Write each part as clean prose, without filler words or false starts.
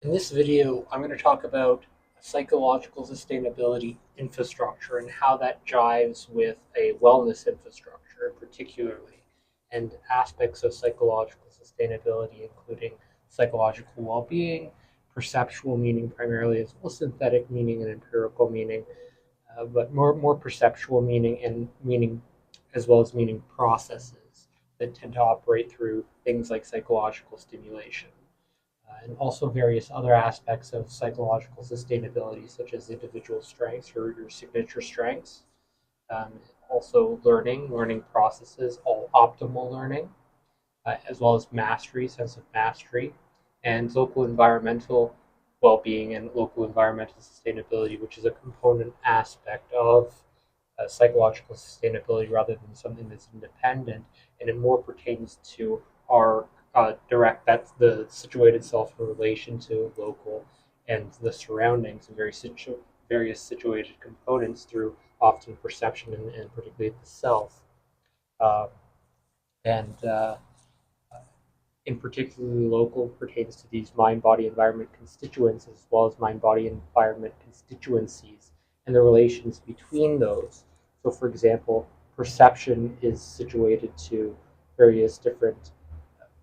In this video, I'm going to talk about psychological sustainability infrastructure and how that jives with a wellness infrastructure, particularly, and aspects of psychological sustainability, including psychological well being, perceptual meaning primarily, as well as synthetic meaning and empirical meaning, but more perceptual meaning and meaning as well as meaning processes that tend to operate through things like psychological stimulation and also various other aspects of psychological sustainability, such as individual strengths or your signature strengths. Um, Also, learning processes, all optimal learning, as well as mastery, sense of mastery, and local environmental well-being and local environmental sustainability, which is a component aspect of psychological sustainability rather than something that's independent, and it more pertains to our direct, that's the situated self in relation to local and the surroundings and various situated components through often perception and particularly the self. Um, and In particularly local pertains to these mind body environment constituents as well as mind body environment constituencies and the relations between those. So, for example, perception is situated to various different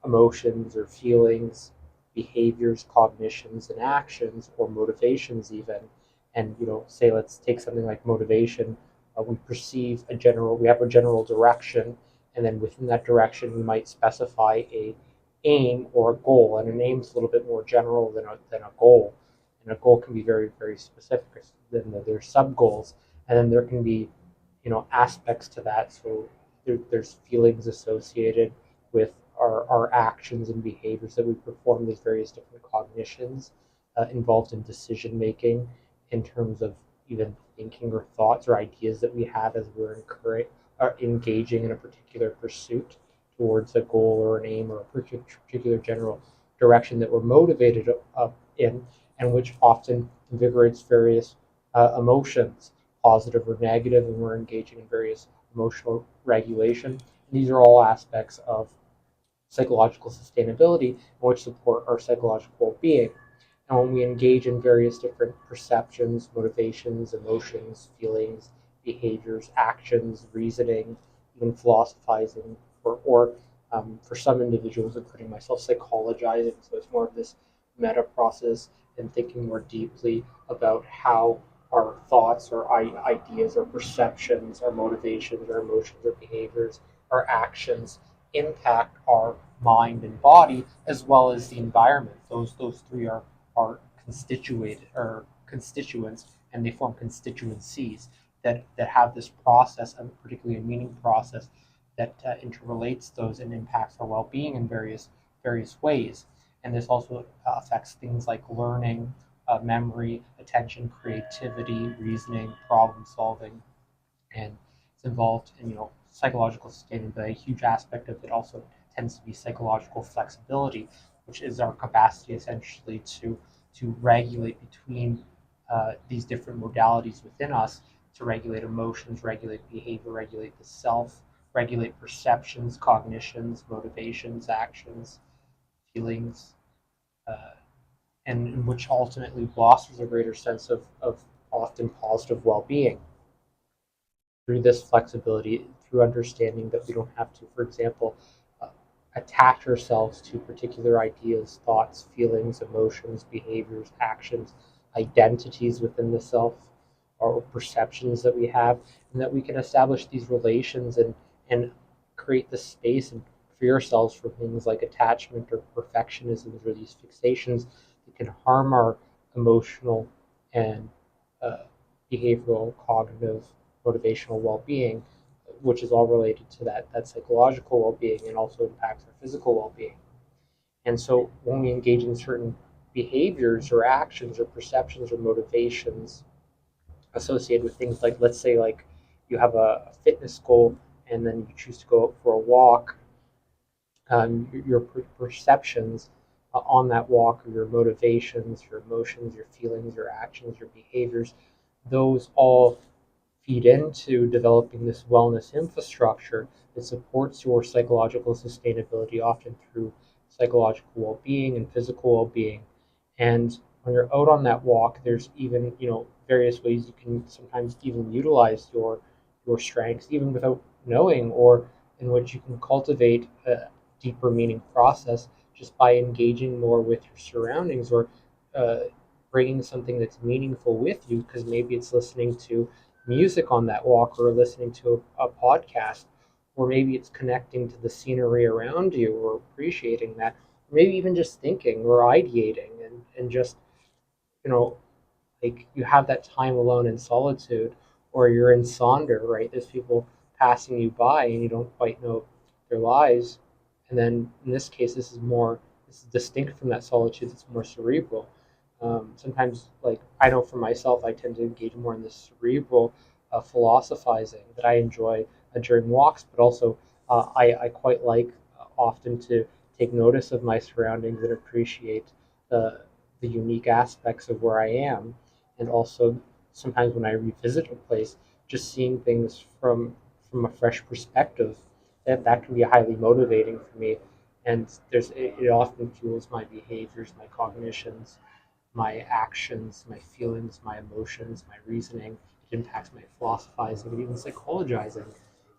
emotions or feelings, behaviors, cognitions, and actions, or motivations, even. And say let's take something like motivation. We have a general direction, and then within that direction, we might specify a aim or a goal. And an aim is a little bit more general than a goal, and a goal can be very very specific. Then there's sub goals, and then there can be aspects to that. So there's feelings associated with our actions and behaviors that we perform. There's various different cognitions involved in decision making in terms of even thinking or thoughts or ideas that we have as we're engaging in a particular pursuit towards a goal or an aim or a particular general direction that we're motivated in, and which often invigorates various emotions, positive or negative, and we're engaging in various emotional regulation. And these are all aspects of psychological sustainability, which support our psychological well-being. And when we engage in various different perceptions, motivations, emotions, feelings, behaviors, actions, reasoning, even philosophizing, for some individuals, including myself, psychologizing, so it's more of this meta process and thinking more deeply about how our thoughts or ideas or perceptions, our motivations, our emotions, our behaviors, our actions impact our mind and body as well as the environment. Those three are constituted or constituents, and they form constituencies that have this process, and particularly a meaning process that interrelates those and impacts our well-being in various ways. And this also affects things like learning, memory, attention, creativity, reasoning, problem solving, and it's involved in psychological sustainability. A huge aspect of it also tends to be psychological flexibility, which is our capacity essentially to regulate between these different modalities within us, to regulate emotions, regulate behavior, regulate the self, regulate perceptions, cognitions, motivations, actions, feelings, uh, and which ultimately fosters a greater sense of often positive well-being through this flexibility, through understanding that we don't have to, for example, uh, attach ourselves to particular ideas, thoughts, feelings, emotions, behaviors, actions, identities within the self, or perceptions that we have, and that we can establish these relations and create the space and free ourselves from things like attachment or perfectionism or these fixations that can harm our emotional and uh, behavioral, cognitive, motivational well-being, which is all related to that psychological well-being and also impacts our physical well-being. And so when we engage in certain behaviors or actions or perceptions or motivations associated with things like, let's say, like you have a fitness goal and then you choose to go out for a walk, your perceptions on that walk, your motivations, your emotions, your feelings, your actions, your behaviors, those all feed into developing this wellness infrastructure that supports your psychological sustainability, often through psychological well being and physical well being. And when you're out on that walk, there's even various ways you can sometimes even utilize your strengths, even without knowing, or in which you can cultivate a deeper meaning process just by engaging more with your surroundings, or uh, bringing something that's meaningful with you, because maybe it's listening to music on that walk, or listening to a podcast, or maybe it's connecting to the scenery around you, or appreciating that, or maybe even just thinking or ideating, and just you know like you have that time alone in solitude, or you're in sonder, right? There's people passing you by and you don't quite know their lives. And then in this case, this is distinct from that solitude. It's more cerebral. Sometimes, like I know for myself, I tend to engage more in this cerebral philosophizing that I enjoy during walks, but also I quite like often to take notice of my surroundings and appreciate the unique aspects of where I am, and also sometimes when I revisit a place, just seeing things from a fresh perspective, that can be highly motivating for me. And it often fuels my behaviors, my cognitions, my actions, my feelings, my emotions, my reasoning. It impacts my philosophizing and even psychologizing.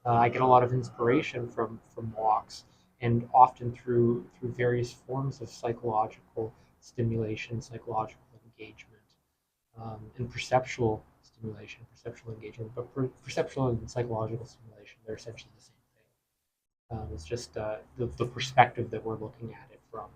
I get a lot of inspiration from walks, and often through various forms of psychological stimulation, psychological engagement, and perceptual stimulation, perceptual engagement. But perceptual and psychological stimulation, they're essentially the same thing. It's just the perspective that we're looking at it from.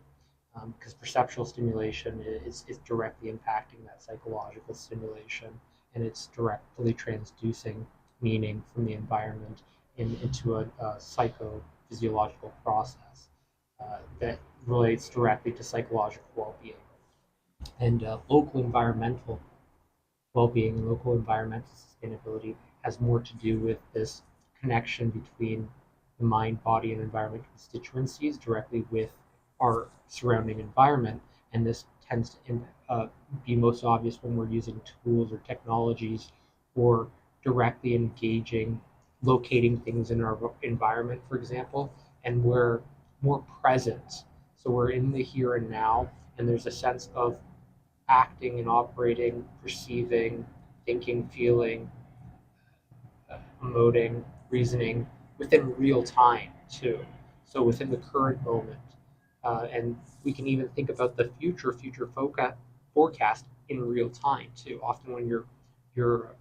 Because perceptual stimulation is directly impacting that psychological stimulation, and it's directly transducing meaning from the environment into a psychophysiological process that relates directly to psychological well-being. And local environmental well-being and local environmental sustainability has more to do with this connection between the mind, body, and environment constituencies directly with our surrounding environment. And this tends to be most obvious when we're using tools or technologies, or directly engaging, locating things in our environment, for example, and we're more present. So we're in the here and now, and there's a sense of acting and operating, perceiving, thinking, feeling, emoting, reasoning within real time too. So within the current moment, and we can even think about the future forecast in real time too. Often when you're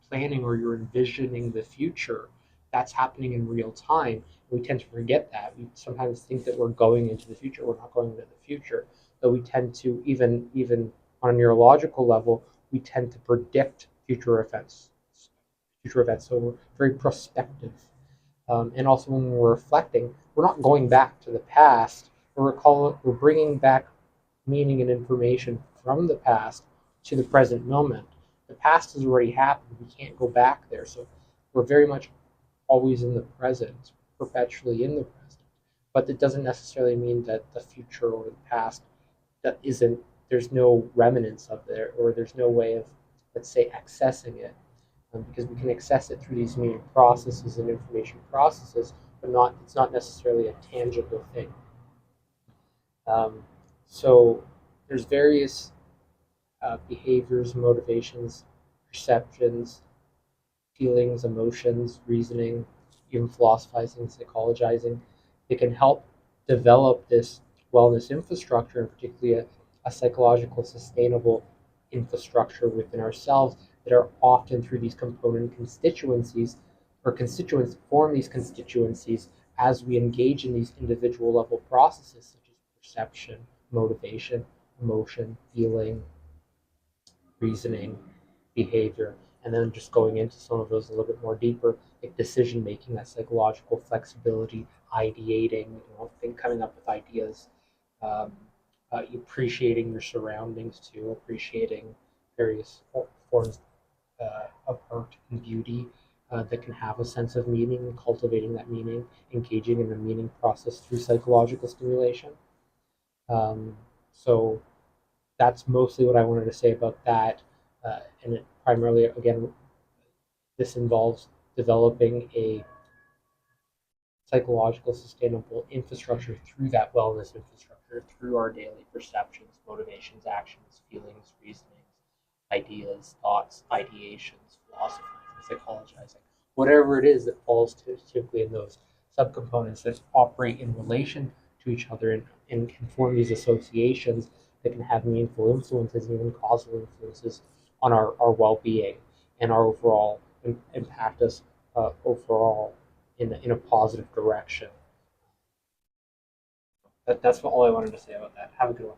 planning or you're envisioning the future, that's happening in real time. We tend to forget that. We sometimes think that we're going into the future. We're not going into the future, but we tend to, even on a neurological level, we tend to predict future events. So we're very prospective. And also when we're reflecting, we're not going back to the past. We're bringing back meaning and information from the past to the present moment. The past has already happened. We can't go back there. So we're very much always in the present, perpetually in the present. But that doesn't necessarily mean that the future or the past that isn't, there's no remnants of there, or there's no way of, let's say, accessing it, because we can access it through these media processes and information processes, but it's not necessarily a tangible thing. Um, so there's various behaviors, motivations, perceptions, feelings, emotions, reasoning, even philosophizing, psychologizing. They can help develop this wellness infrastructure, and particularly a psychological, sustainable infrastructure within ourselves, that are often through these component constituencies, or constituents form these constituencies as we engage in these individual level processes such as perception, motivation, emotion, feeling, reasoning, behavior, and then just going into some of those a little bit more deeper, like decision making, that psychological flexibility, ideating, coming up with ideas, um, appreciating your surroundings too, appreciating various forms of art and beauty that can have a sense of meaning, and cultivating that meaning, engaging in the meaning process through psychological stimulation. Um, so that's mostly what I wanted to say about that. And it primarily, again, this involves developing a psychological sustainable infrastructure through that wellness infrastructure. infrastructure through our daily perceptions, motivations, actions, feelings, reasonings, ideas, thoughts, ideations, philosophizing, psychologizing, whatever it is that falls typically in those subcomponents that operate in relation to each other and can form these associations that can have meaningful influences and even causal influences on our well-being and our overall impact us overall in a positive direction. That's all I wanted to say about that. Have a good one.